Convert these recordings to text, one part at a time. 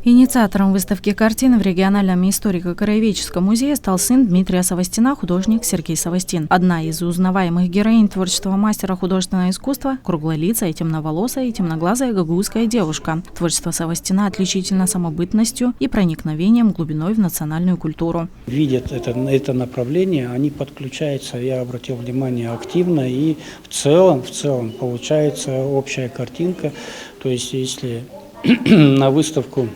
Инициатором выставки картин в региональном историко-краеведческом музее стал сын Дмитрия Савостина, художник Сергей Савостин. Одна из узнаваемых героинь творчества мастера художественного искусства – круглолицая, темноволосая и темноглазая гагаузская девушка. Творчество Савостина отличительно самобытностью и проникновением глубиной в национальную культуру. Видят это направление, они подключаются, я обратил внимание, активно, и в целом получается общая картинка. То есть если на выставку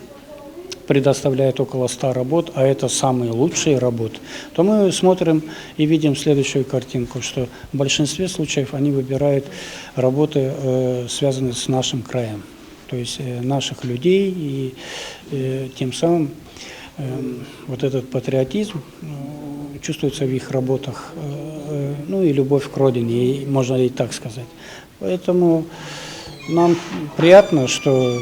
предоставляет около 100 работ, а это самые лучшие работы, то мы смотрим и видим следующую картинку, что в большинстве случаев они выбирают работы, связанные с нашим краем, то есть наших людей, и тем самым вот этот патриотизм чувствуется в их работах, ну и любовь к родине, можно и так сказать. Поэтому нам приятно, что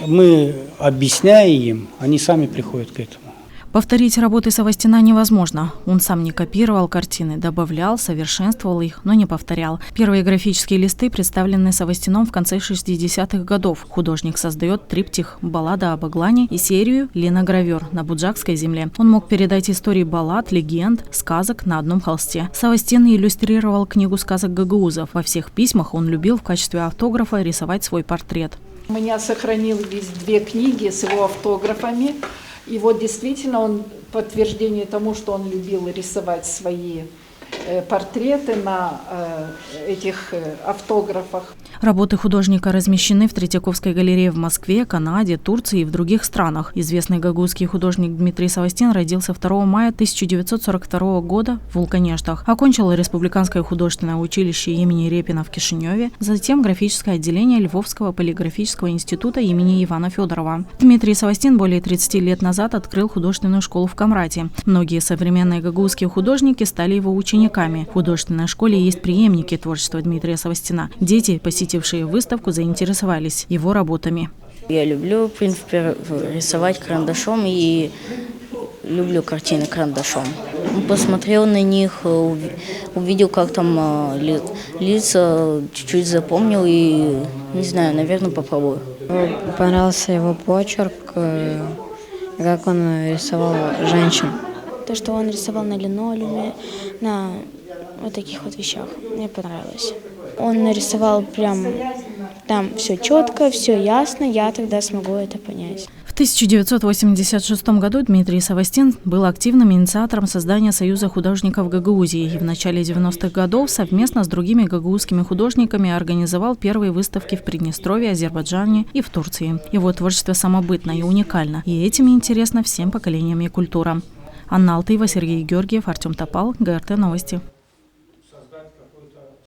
мы, объясняя им, они сами приходят к этому. Повторить работы Савостина невозможно. Он сам не копировал картины, добавлял, совершенствовал их, но не повторял. Первые графические листы представлены Савостином в конце 60-х годов. Художник создает триптих «Баллада об Аглане» и серию «Линогравер» на Буджакской земле. Он мог передать истории баллад, легенд, сказок на одном холсте. Савостин иллюстрировал книгу сказок гагаузов. Во всех письмах он любил в качестве автографа рисовать свой портрет. У меня сохранились 2 книги с его автографами. И вот действительно он подтверждение тому, что он любил рисовать свои портреты на этих автографах. Работы художника размещены в Третьяковской галерее в Москве, Канаде, Турции и в других странах. Известный гагаузский художник Дмитрий Савостин родился 2 мая 1942 года в Вулканештах. Окончил Республиканское художественное училище имени Репина в Кишиневе, затем графическое отделение Львовского полиграфического института имени Ивана Федорова. Дмитрий Савостин более 30 лет назад открыл художественную школу в Камрате. Многие современные гагаузские художники стали его учениками. В художественной школе есть преемники творчества Дмитрия Савостина. Дети, посетившие выставку, заинтересовались его работами. Я люблю, в принципе, рисовать карандашом и люблю картины карандашом. Посмотрел на них, увидел, как там лица, чуть-чуть запомнил и, не знаю, наверное, попробую. Понравился его почерк, как он рисовал женщин. То, что он рисовал на линолеуме, на вот таких вот вещах, мне понравилось. Он нарисовал прям там все четко, все ясно, я тогда смогу это понять. В 1986 году Дмитрий Савостин был активным инициатором создания Союза художников Гагаузии и в начале 90-х годов совместно с другими гагаузскими художниками организовал первые выставки в Приднестровье, Азербайджане и в Турции. Его творчество самобытно и уникально, и этим интересно всем поколениям и культурам. Анна Алтыева, Сергей Георгиев, Артем Топал, ГРТ Новости.